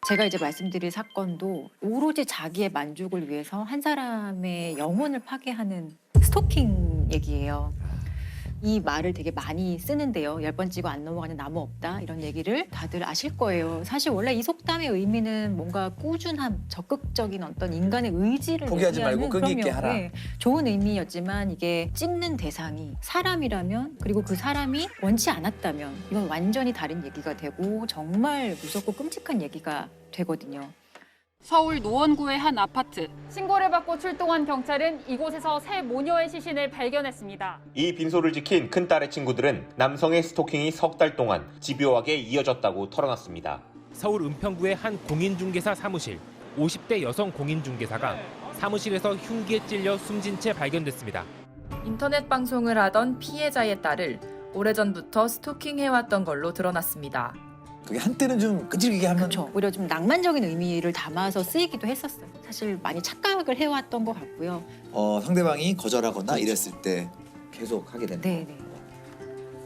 제가 이제 말씀드릴 사건도 오로지 자기의 만족을 위해서 한 사람의 영혼을 파괴하는 스토킹 얘기예요. 이 말을 되게 많이 쓰는데요. 10번 찍어 안 넘어가는 나무 없다 이런 얘기를 다들 아실 거예요. 사실 원래 이 속담의 의미는 뭔가 꾸준함, 적극적인 어떤 인간의 의지를 포기하지 말고 얘기하는 끈기 있게 하라. 네, 좋은 의미였지만 이게 찍는 대상이 사람이라면 그리고 그 사람이 원치 않았다면 이건 완전히 다른 얘기가 되고 정말 무섭고 끔찍한 얘기가 되거든요. 서울 노원구의 한 아파트. 신고를 받고 출동한 경찰은 이곳에서 새 모녀의 시신을 발견했습니다. 이 빈소를 지킨 큰딸의 친구들은 남성의 스토킹이 석 달 동안 집요하게 이어졌다고 털어놨습니다. 서울 은평구의 한 공인중개사 사무실. 50대 여성 공인중개사가 사무실에서 흉기에 찔려 숨진 채 발견됐습니다. 인터넷 방송을 하던 피해자의 딸을 오래전부터 스토킹해왔던 걸로 드러났습니다. 그게 한때는 좀 끈질기게 하면 그렇죠. 오히려 좀 낭만적인 의미를 담아서 쓰이기도 했었어요. 사실 많이 착각을 해왔던 것 같고요. 상대방이 거절하거나 이랬을 때 계속 하게 된다. 네네.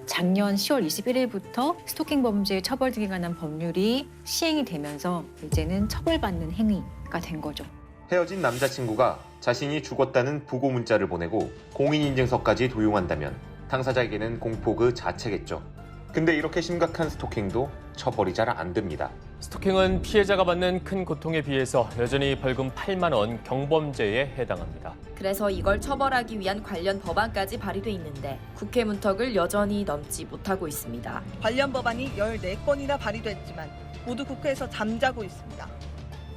작년 10월 21일부터 스토킹 범죄 처벌 등에 관한 법률이 시행이 되면서 이제는 처벌받는 행위가 된 거죠. 헤어진 남자친구가 자신이 죽었다는 부고 문자를 보내고 공인인증서까지 도용한다면 당사자에게는 공포 그 자체겠죠. 근데 이렇게 심각한 스토킹도 처벌이 잘 안 됩니다. 스토킹은 피해자가 받는 큰 고통에 비해서 여전히 벌금 8만 원 경범죄에 해당합니다. 그래서 이걸 처벌하기 위한 관련 법안까지 발의돼 있는데 국회 문턱을 여전히 넘지 못하고 있습니다. 관련 법안이 14건이나 발의됐지만 모두 국회에서 잠자고 있습니다.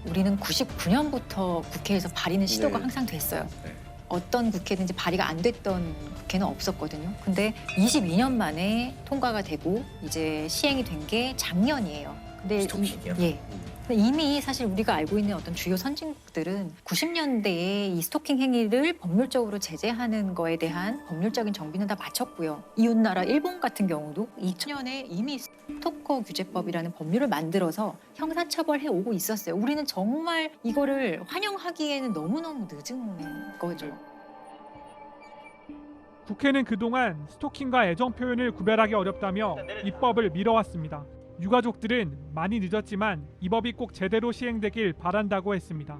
우리는 99년부터 국회에서 발의는 시도가 네. 항상 됐어요. 네. 어떤 국회든지 발의가 안 됐던 국회는 없었거든요. 근데 22년 만에 통과가 되고 이제 시행이 된 게 작년이에요. 근데 스토킹이요? 예. 근데 이미 사실 우리가 알고 있는 어떤 주요 선진국들은 90년대에 이 스토킹 행위를 법률적으로 제재하는 거에 대한 법률적인 정비는 다 마쳤고요. 이웃나라 일본 같은 경우도 2000년에 이미 스토커 규제법이라는 법률을 만들어서 형사처벌해 오고 있었어요. 우리는 정말 이거를 환영하기에는 너무너무 늦은 거죠. 국회는 그동안 스토킹과 애정 표현을 구별하기 어렵다며 입법을 미뤄왔습니다. 유가족들은 많이 늦었지만 이 법이 꼭 제대로 시행되길 바란다고 했습니다.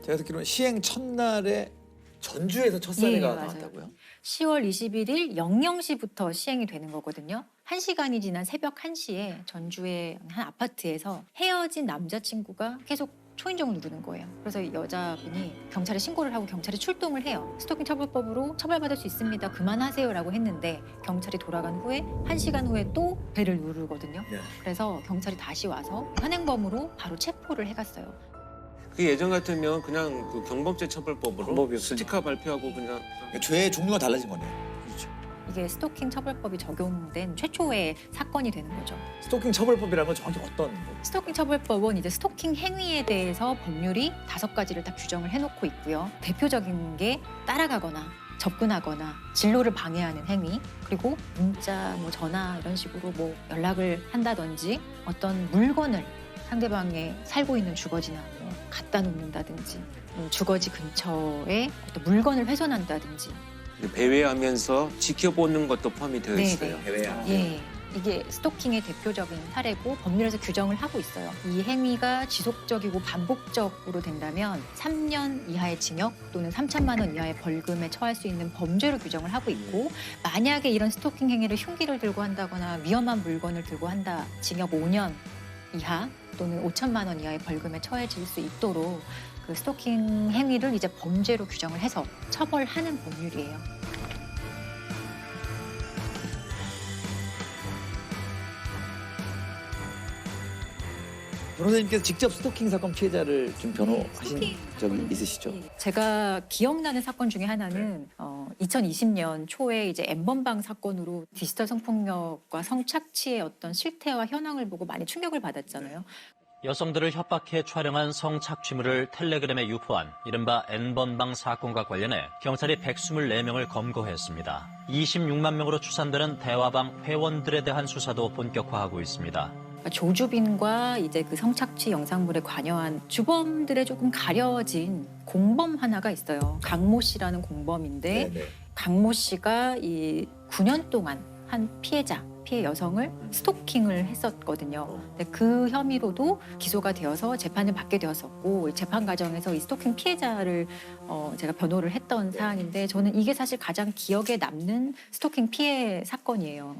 제가 듣기로는 시행 첫날에 전주에서 첫 사례가 예, 맞아요. 나왔다고요? 10월 21일 00시부터 시행이 되는 거거든요. 1시간이 지난 새벽 1시에 전주의 한 아파트에서 헤어진 남자친구가 계속 초인종을 누르는 거예요. 그래서 여자분이 경찰에 신고를 하고 경찰이 출동을 해요. 스토킹 처벌법으로 처벌받을 수 있습니다. 그만하세요라고 했는데 경찰이 돌아간 후에 1시간 후에 또 벨을 누르거든요. 네. 그래서 경찰이 다시 와서 현행범으로 바로 체포를 해갔어요. 그 예전 같으면 그냥 그 경범죄 처벌법으로 방법이었으니까. 스티커 발표하고 그냥 죄의 종류가 달라진 거네요. 이게 스토킹 처벌법이 적용된 최초의 사건이 되는 거죠. 스토킹 처벌법이라는 건 정확히 어떤 거? 스토킹 처벌법은 이제 스토킹 행위에 대해서 법률이 5가지를 다 규정을 해놓고 있고요. 대표적인 게 따라가거나 접근하거나 진로를 방해하는 행위, 그리고 문자, 전화 이런 식으로 연락을 한다든지 어떤 물건을 상대방의 살고 있는 주거지나 갖다 놓는다든지 주거지 근처에 어떤 물건을 훼손한다든지. 배회하면서 지켜보는 것도 포함이 되어 있어요. 해외야. 예, 이게 스토킹의 대표적인 사례고 법률에서 규정을 하고 있어요. 이 행위가 지속적이고 반복적으로 된다면 3년 이하의 징역 또는 3천만 원 이하의 벌금에 처할 수 있는 범죄로 규정을 하고 있고, 만약에 이런 스토킹 행위를 흉기를 들고 한다거나 위험한 물건을 들고 한다, 징역 5년 이하 또는 5천만 원 이하의 벌금에 처해질 수 있도록 그 스토킹 행위를 이제 범죄로 규정을 해서 처벌하는 법률이에요. 변호사님께서 직접 스토킹 사건 피해자를 좀 변호하신 적이 있으시죠? 제가 기억나는 사건 중에 하나는 2020년 초에 이제 N번방 사건으로 디지털 성폭력과 성착취의 어떤 실태와 현황을 보고 많이 충격을 받았잖아요. 여성들을 협박해 촬영한 성착취물을 텔레그램에 유포한 이른바 N번방 사건과 관련해 경찰이 124명을 검거했습니다. 26만 명으로 추산되는 대화방 회원들에 대한 수사도 본격화하고 있습니다. 조주빈과 이제 그 성착취 영상물에 관여한 주범들의 조금 가려진 공범 하나가 있어요. 강모 씨라는 공범인데, 네네. 강모 씨가 이 9년 동안 한 피해자 피해 여성을 스토킹을 했었거든요. 근데 그 혐의로도 기소가 되어서 재판을 받게 되었었고 이 재판 과정에서 이 스토킹 피해자를 제가 변호를 했던 사안인데 저는 이게 사실 가장 기억에 남는 스토킹 피해 사건이에요.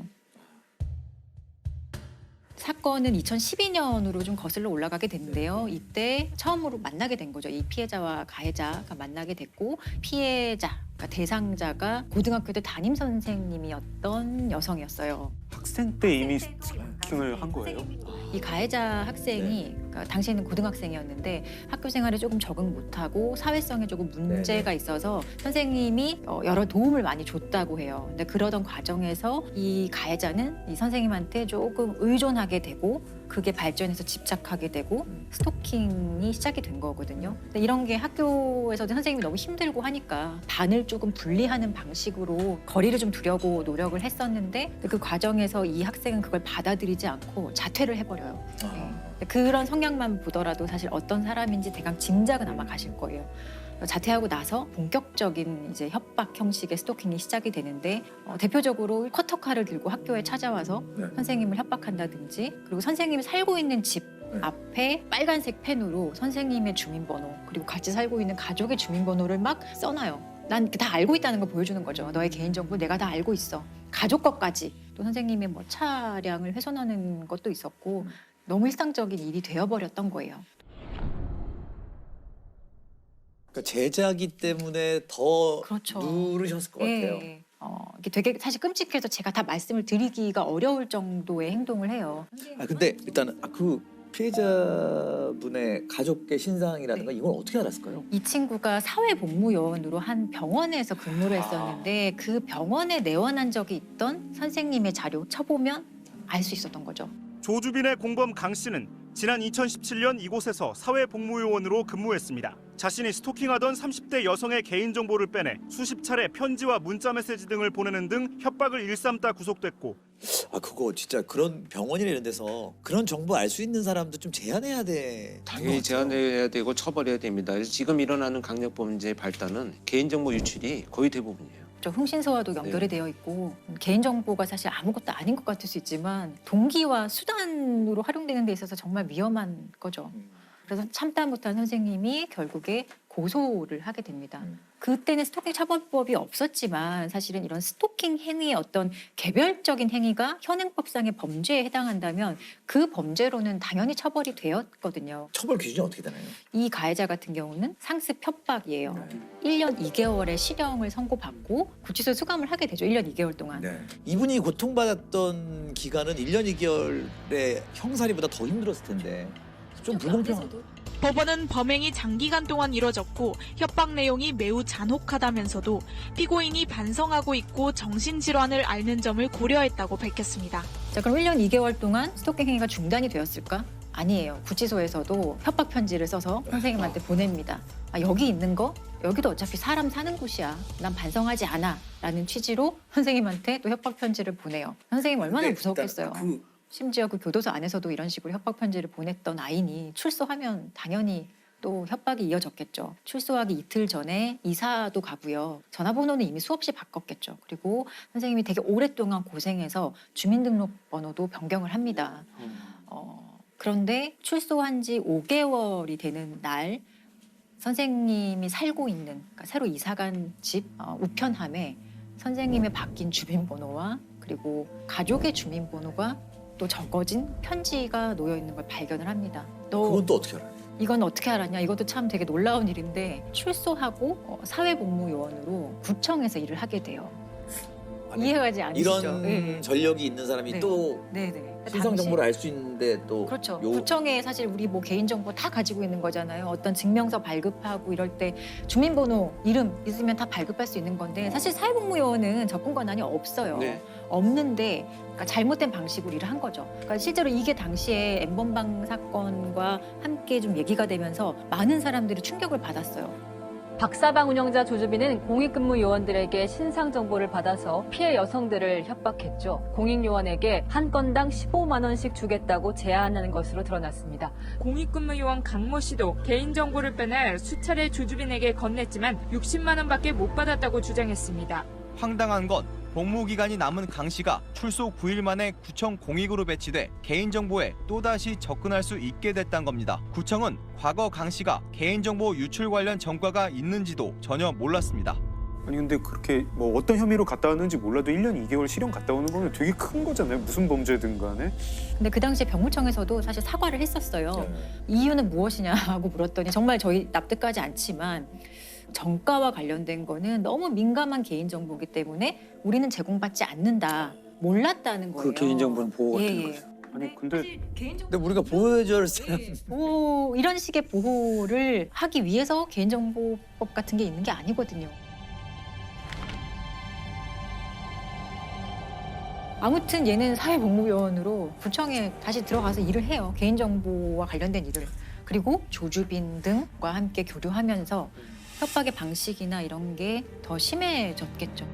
사건은 2012년으로 좀 거슬러 올라가게 됐는데요. 이때 처음으로 만나게 된 거죠. 이 피해자와 가해자가 만나게 됐고 피해자, 그러니까 대상자가 고등학교 때 담임 선생님이었던 여성이었어요. 학생 때 이미 스토킹을 한 거예요? 이 가해자 학생이 그러니까 당시에는 고등학생이었는데 학교 생활에 조금 적응 못하고 사회성에 조금 문제가 있어서 선생님이 여러 도움을 많이 줬다고 해요. 근데 그러던 과정에서 이 가해자는 이 선생님한테 조금 의존하게 되고 그게 발전해서 집착하게 되고 스토킹이 시작이 된 거거든요. 근데 이런 게 학교에서도 선생님이 너무 힘들고 하니까 반을 조금 분리하는 방식으로 거리를 좀 두려고 노력을 했었는데 그 과정에서 이 학생은 그걸 받아들이지 않고 자퇴를 해버려요. 그런 성향만 보더라도 사실 어떤 사람인지 대강 짐작은 아마 가실 거예요. 자퇴하고 나서 본격적인 이제 협박 형식의 스토킹이 시작이 되는데 대표적으로 커터칼을 들고 학교에 찾아와서 선생님을 협박한다든지 그리고 선생님이 살고 있는 집 앞에 빨간색 펜으로 선생님의 주민번호 그리고 같이 살고 있는 가족의 주민번호를 막 써놔요. 난 다 알고 있다는 걸 보여주는 거죠. 너의 개인정보 내가 다 알고 있어. 가족 것까지. 또 선생님의 뭐 차량을 훼손하는 것도 있었고 너무 일상적인 일이 되어버렸던 거예요. 그러니까 제자기 때문에 더 그렇죠. 누르셨을 것 같아요. 이게 되게 사실 끔찍해서 제가 다 말씀을 드리기가 어려울 정도의 행동을 해요. 근데 일단은 그 피해자분의 가족의 신상이라든가 이건 어떻게 알았을까요? 이 친구가 사회복무요원으로 한 병원에서 근무를 했었는데 그 병원에 내원한 적이 있던 선생님의 자료 쳐보면 알 수 있었던 거죠. 조주빈의 공범 강 씨는 지난 2017년 이곳에서 사회복무요원으로 근무했습니다. 자신이 스토킹하던 30대 여성의 개인정보를 빼내 수십 차례 편지와 문자메시지 등을 보내는 등 협박을 일삼다 구속됐고 그거 진짜 그런 병원이나 이런 데서 그런 정보 알 수 있는 사람도 좀 제한해야 돼. 당연히 제한해야 되고 처벌해야 됩니다. 그래서 지금 일어나는 강력범죄의 발단은 개인정보 유출이 거의 대부분이에요. 흥신소와도 연결이 되어 있고 개인정보가 사실 아무것도 아닌 것 같을 수 있지만 동기와 수단으로 활용되는 데 있어서 정말 위험한 거죠. 그래서 참다 못한 선생님이 결국에 고소를 하게 됩니다. 그때는 스토킹 처벌법이 없었지만 사실은 이런 스토킹 행위의 어떤 개별적인 행위가 현행법상의 범죄에 해당한다면 그 범죄로는 당연히 처벌이 되었거든요. 처벌 기준이 어떻게 되나요? 이 가해자 같은 경우는 상습 협박이에요. 1년 2개월의 실형을 선고받고 구치소 수감을 하게 되죠. 1년 2개월 동안. 이분이 고통받았던 기간은 1년 2개월의 형사리보다 더 힘들었을 텐데 좀 불공평하죠. 법원은 범행이 장기간 동안 이뤄졌고 협박 내용이 매우 잔혹하다면서도 피고인이 반성하고 있고 정신질환을 앓는 점을 고려했다고 밝혔습니다. 자, 그럼 1년 2개월 동안 스토킹 행위가 중단이 되었을까? 아니에요. 구치소에서도 협박 편지를 써서 선생님한테 보냅니다. 여기 있는 거? 여기도 어차피 사람 사는 곳이야. 난 반성하지 않아. 라는 취지로 선생님한테 또 협박 편지를 보내요. 선생님 얼마나 무섭겠어요. 심지어 그 교도소 안에서도 이런 식으로 협박 편지를 보냈던 아이니 출소하면 당연히 또 협박이 이어졌겠죠. 출소하기 이틀 전에 이사도 가고요. 전화번호는 이미 수없이 바꿨겠죠. 그리고 선생님이 되게 오랫동안 고생해서 주민등록번호도 변경을 합니다. 그런데 출소한 지 5개월이 되는 날 선생님이 살고 있는 그러니까 새로 이사간 집 우편함에 선생님의 바뀐 주민번호와 그리고 가족의 주민번호가 또 적어진 편지가 놓여 있는 걸 발견을 합니다. 그건 또 어떻게 알아요? 이건 어떻게 알았냐? 이것도 참 되게 놀라운 일인데 출소하고 사회복무요원으로 구청에서 일을 하게 돼요. 이해가지 않으시죠? 이런 전력이 있는 사람이 또 신상 정보를 알 수 있는데 또 그렇죠. 구청에 사실 우리 뭐 개인정보 다 가지고 있는 거잖아요. 어떤 증명서 발급하고 이럴 때 주민번호, 이름 있으면 다 발급할 수 있는 건데 사실 사회복무요원은 접근 권한이 없어요. 없는데 그러니까 잘못된 방식으로 일을 한 거죠. 그러니까 실제로 이게 당시에 N번방 사건과 함께 좀 얘기가 되면서 많은 사람들이 충격을 받았어요. 박사방 운영자 조주빈은 공익근무 요원들에게 신상 정보를 받아서 피해 여성들을 협박했죠. 공익요원에게 한 건당 15만 원씩 주겠다고 제안하는 것으로 드러났습니다. 공익근무 요원 강모 씨도 개인정보를 빼내 수차례 조주빈에게 건넸지만 60만 원밖에 못 받았다고 주장했습니다. 황당한 건 복무 기간이 남은 강 씨가 출소 9일 만에 구청 공익으로 배치돼 개인정보에 또다시 접근할 수 있게 됐단 겁니다. 구청은 과거 강 씨가 개인정보 유출 관련 전과가 있는지도 전혀 몰랐습니다. 아니 근데 그렇게 뭐 어떤 혐의로 갔다 왔는지 몰라도 1년 2개월 실형 갔다 오는 거면 되게 큰 거잖아요. 무슨 범죄든 간에. 근데 그 당시에 병무청에서도 사실 사과를 했었어요. 이유는 무엇이냐고 물었더니 정말 저희 납득하지 않지만 정가와 관련된 거는 너무 민감한 개인정보이기 때문에 우리는 제공받지 않는다. 몰랐다는 거예요. 그 개인정보는 보호가 되는 거죠. 아니 근데 우리가 보호해줄 사람 보호, 이런 식의 보호를 하기 위해서 개인정보법 같은 게 있는 게 아니거든요. 아무튼 얘는 사회복무요원으로 구청에 다시 들어가서 일을 해요. 개인정보와 관련된 일을. 그리고 조주빈 등과 함께 교류하면서 협박의 방식이나 이런 게 더 심해졌겠죠.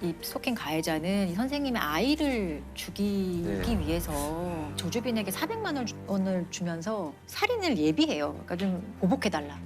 이 스토킹 가해자는 이 선생님의 아이를 죽이기 위해서 조주빈에게 400만 원을 주면서 살인을 예비해요. 그러니까 좀 보복해달라.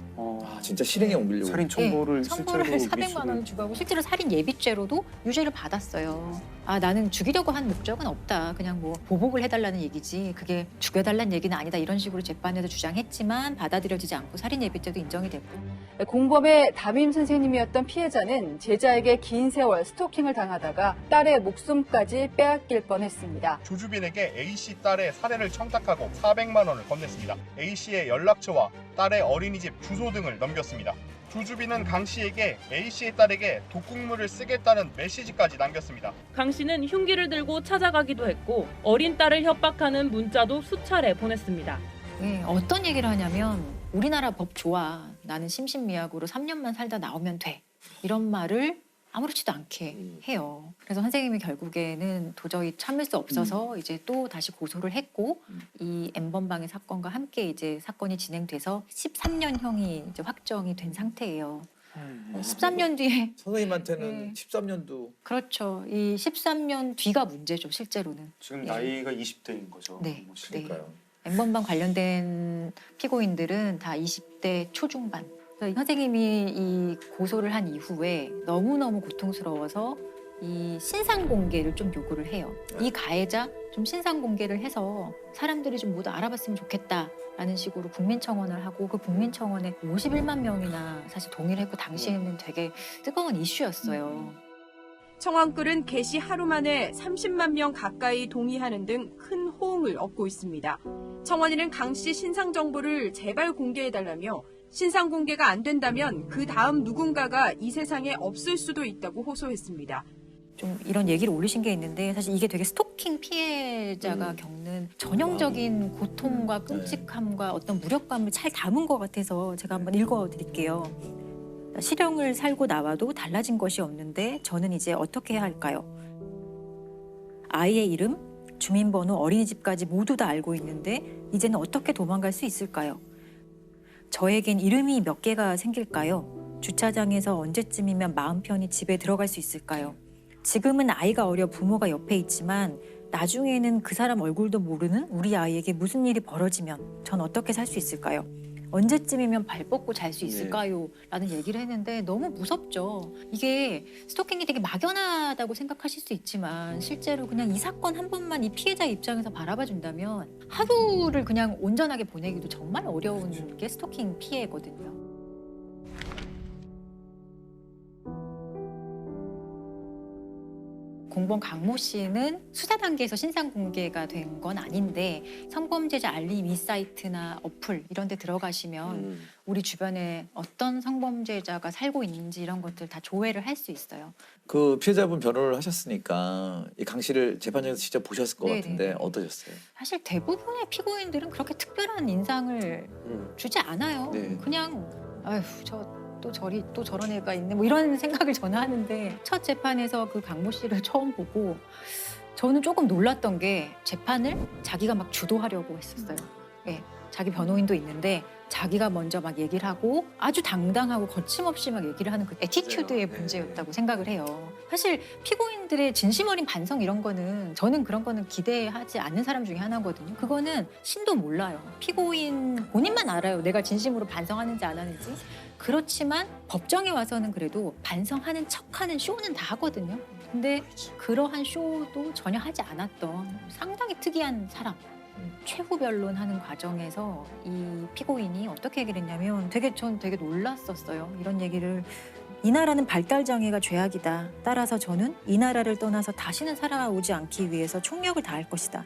진짜 실행에 옮기려고. 살인 청구를 청구를 실제로 400만 원을 주고 하고 실제로 살인 예비죄로도 유죄를 받았어요. 나는 죽이려고 한 목적은 없다. 그냥 뭐 보복을 해달라는 얘기지. 그게 죽여달라는 얘기는 아니다. 이런 식으로 재판에서 주장했지만 받아들여지지 않고 살인 예비죄도 인정이 됐고. 공범의 담임 선생님이었던 피해자는 제자에게 긴 세월 스토킹을 당하다가 딸의 목숨까지 빼앗길 뻔했습니다. 조주빈에게 A씨 딸의 살해를 청탁하고 400만 원을 건넸습니다. A씨의 연락처와 딸의 어린이집 주소 등을 넘겼습니다. 조주빈은 강 씨에게 A씨의 딸에게 독극물을 쓰겠다는 메시지까지 남겼습니다. 강 씨는 흉기를 들고 찾아가기도 했고 어린 딸을 협박하는 문자도 수차례 보냈습니다. 어떤 얘기를 하냐면 우리나라 법 좋아. 나는 심신미약으로 3년만 살다 나오면 돼. 이런 말을 아무렇지도 않게 해요. 그래서 선생님이 결국에는 도저히 참을 수 없어서 이제 또 다시 고소를 했고 이 N번방의 사건과 함께 이제 사건이 진행돼서 13년형이 이제 확정이 된 상태예요. 13년 뒤에 선생님한테는 13년도 그렇죠. 이 13년 뒤가 문제죠, 실제로는. 지금 나이가 20대인 거죠. 네. 그러니까요. N번방 관련된 피고인들은 다 20대 초중반. 그래서 선생님이 이 고소를 한 이후에 너무너무 고통스러워서 이 신상 공개를 좀 요구를 해요. 이 가해자 좀 신상 공개를 해서 사람들이 좀 모두 알아봤으면 좋겠다라는 식으로 국민청원을 하고 그 국민청원에 51만 명이나 사실 동의를 했고 당시에는 되게 뜨거운 이슈였어요. 청원글은 게시 하루 만에 30만 명 가까이 동의하는 등 큰 호응을 얻고 있습니다. 청원인은 강 씨 신상 정보를 제발 공개해달라며 신상 공개가 안 된다면 그 다음 누군가가 이 세상에 없을 수도 있다고 호소했습니다. 좀 이런 얘기를 올리신 게 있는데 사실 이게 되게 스토킹 피해자가 겪는 전형적인 고통과 끔찍함과 어떤 무력감을 잘 담은 것 같아서 제가 한번 읽어드릴게요. 실형을 살고 나와도 달라진 것이 없는데 저는 이제 어떻게 해야 할까요? 아이의 이름, 주민번호, 어린이집까지 모두 다 알고 있는데 이제는 어떻게 도망갈 수 있을까요? 저에겐 이름이 몇 개가 생길까요? 주차장에서 언제쯤이면 마음 편히 집에 들어갈 수 있을까요? 지금은 아이가 어려 부모가 옆에 있지만 나중에는 그 사람 얼굴도 모르는 우리 아이에게 무슨 일이 벌어지면 전 어떻게 살 수 있을까요? 언제쯤이면 발 뻗고 잘 수 있을까요? 라는 얘기를 했는데 너무 무섭죠. 이게 스토킹이 되게 막연하다고 생각하실 수 있지만 실제로 그냥 이 사건 한 번만 이 피해자 입장에서 바라봐 준다면 하루를 그냥 온전하게 보내기도 정말 어려운 게 스토킹 피해거든요. 공범 강모 씨는 수사 단계에서 신상 공개가 된 건 아닌데 성범죄자 알림 이 사이트나 어플 이런 데 들어가시면 우리 주변에 어떤 성범죄자가 살고 있는지 이런 것들 다 조회를 할 수 있어요. 그 피해자분 변호를 하셨으니까 이 강 씨를 재판장에서 직접 보셨을 것 같은데 어떠셨어요? 사실 대부분의 피고인들은 그렇게 특별한 인상을 주지 않아요. 그냥 아휴 또 저런 애가 있네 뭐 이런 생각을 저는 하는데 첫 재판에서 그 강모 씨를 처음 보고 저는 조금 놀랐던 게 재판을 자기가 막 주도하려고 했었어요. 자기 변호인도 있는데 자기가 먼저 막 얘기를 하고 아주 당당하고 거침없이 막 얘기를 하는 그 애티튜드의 문제였다고 생각을 해요. 사실 피고인들의 진심 어린 반성 이런 거는 저는 그런 거는 기대하지 않는 사람 중에 하나거든요. 그거는 신도 몰라요. 피고인 본인만 알아요. 내가 진심으로 반성하는지 안 하는지. 그렇지만 법정에 와서는 그래도 반성하는 척하는 쇼는 다 하거든요. 근데 그러한 쇼도 전혀 하지 않았던 상당히 특이한 사람. 최후 변론하는 과정에서 이 피고인이 어떻게 얘기를 했냐면 전 되게 놀랐었어요. 이런 얘기를. 이 나라는 발달 장애가 죄악이다. 따라서 저는 이 나라를 떠나서 다시는 살아오지 않기 위해서 총력을 다할 것이다.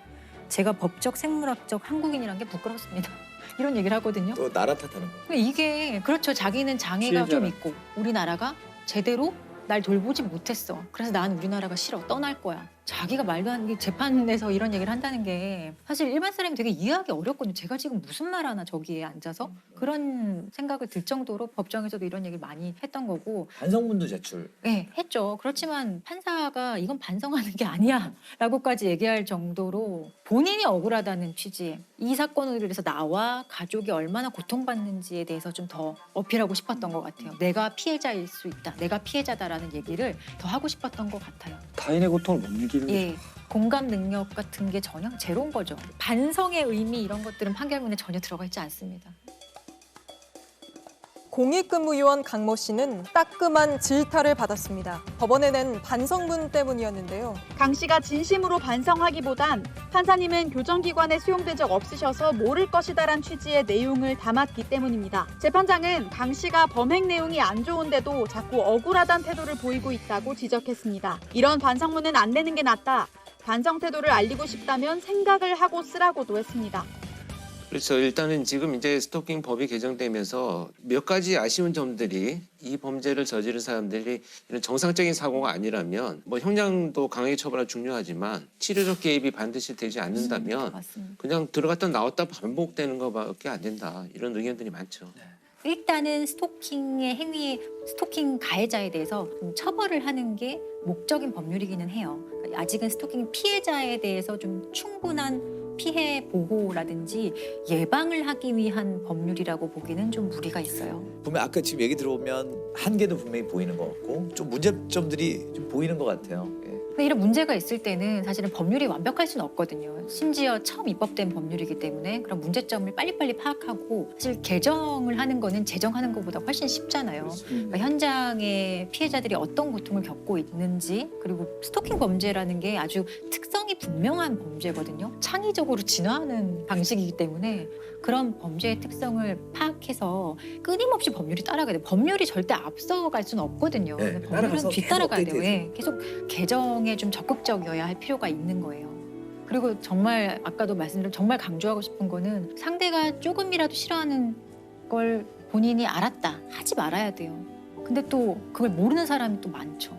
제가 법적, 생물학적 한국인이란 게 부끄럽습니다. 이런 얘기를 하거든요. 또 나라 탓하는 거. 이게 그렇죠. 자기는 장애가 좀 있고 우리나라가 제대로 날 돌보지 못했어. 그래서 난 우리나라가 싫어. 떠날 거야. 자기가 말도 안 되게 재판에서 이런 얘기를 한다는 게 사실 일반 사람이 되게 이해하기 어렵거든요. 제가 지금 무슨 말 하나 저기에 앉아서 그런 생각을 들 정도로 법정에서도 이런 얘기를 많이 했던 거고. 반성문도 제출. 네, 했죠. 그렇지만 판사가 이건 반성하는 게 아니야 라고까지 얘기할 정도로 본인이 억울하다는 취지에 이 사건으로 인해서 나와 가족이 얼마나 고통받는지에 대해서 좀 더 어필하고 싶었던 것 같아요. 내가 피해자일 수 있다. 내가 피해자다라는 얘기를 더 하고 싶었던 것 같아요. 타인의 고통을 못 느끼는 예, 공감 능력 같은 게 전혀 제로인 거죠. 반성의 의미 이런 것들은 판결문에 전혀 들어가 있지 않습니다. 공익근무요원 강모 씨는 따끔한 질타를 받았습니다. 법원에 낸 반성문 때문이었는데요. 강 씨가 진심으로 반성하기보단 판사님은 교정기관에 수용된 적 없으셔서 모를 것이다란 취지의 내용을 담았기 때문입니다. 재판장은 강 씨가 범행 내용이 안 좋은데도 자꾸 억울하다는 태도를 보이고 있다고 지적했습니다. 이런 반성문은 안 내는 게 낫다. 반성 태도를 알리고 싶다면 생각을 하고 쓰라고도 했습니다. 그렇죠. 일단은 지금 이제 스토킹 법이 개정되면서 몇 가지 아쉬운 점들이 이 범죄를 저지른 사람들이 이런 정상적인 사고가 아니라면 뭐 형량도 강하게 처벌하기 중요하지만 치료적 개입이 반드시 되지 않는다면 그냥 들어갔다 나왔다 반복되는 것밖에 안 된다. 이런 의견들이 많죠. 일단은 스토킹의 행위, 스토킹 가해자에 대해서 처벌을 하는 게 목적인 법률이기는 해요. 아직은 스토킹 피해자에 대해서 좀 충분한 피해 보호라든지 예방을 하기 위한 법률이라고 보기는 좀 무리가 있어요. 보면 아까 지금 얘기 들어보면 한계도 분명히 보이는 것 같고 좀 문제점들이 좀 보이는 것 같아요. 예. 근데 이런 문제가 있을 때는 사실은 법률이 완벽할 수는 없거든요. 심지어 처음 입법된 법률이기 때문에 그런 문제점을 빨리빨리 파악하고 사실 개정을 하는 거는 제정하는 것보다 훨씬 쉽잖아요. 그러니까 현장의 피해자들이 어떤 고통을 겪고 있는지 그리고 스토킹 범죄라는 게 아주 특성이 분명한 범죄거든요. 창의적으로 진화하는 방식이기 때문에 그런 범죄의 특성을 파악해서 끊임없이 법률이 따라가야 돼요. 법률이 절대 앞서갈 수는 없거든요. 네, 법률은 뒤따라가야 돼요. 계속 예, 계속 개정에 좀 적극적이어야 할 필요가 있는 거예요. 그리고 정말 아까도 말씀드린 정말 강조하고 싶은 거는 상대가 조금이라도 싫어하는 걸 본인이 알았다. 하지 말아야 돼요. 근데 또 그걸 모르는 사람이 또 많죠.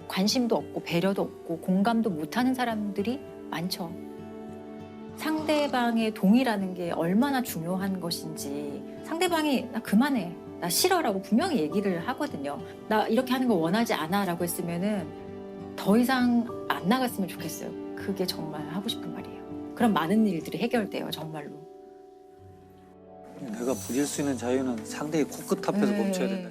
관심도 없고 배려도 없고 공감도 못하는 사람들이 많죠. 상대방의 동의라는 게 얼마나 중요한 것인지 상대방이 나 그만해, 나 싫어라고 분명히 얘기를 하거든요. 나 이렇게 하는 거 원하지 않아 라고 했으면은 더 이상 안 나갔으면 좋겠어요. 그게 정말 하고 싶은 말이에요. 그럼 많은 일들이 해결돼요, 정말로. 내가 부릴 수 있는 자유는 상대의 코끝 앞에서 멈춰야 된다.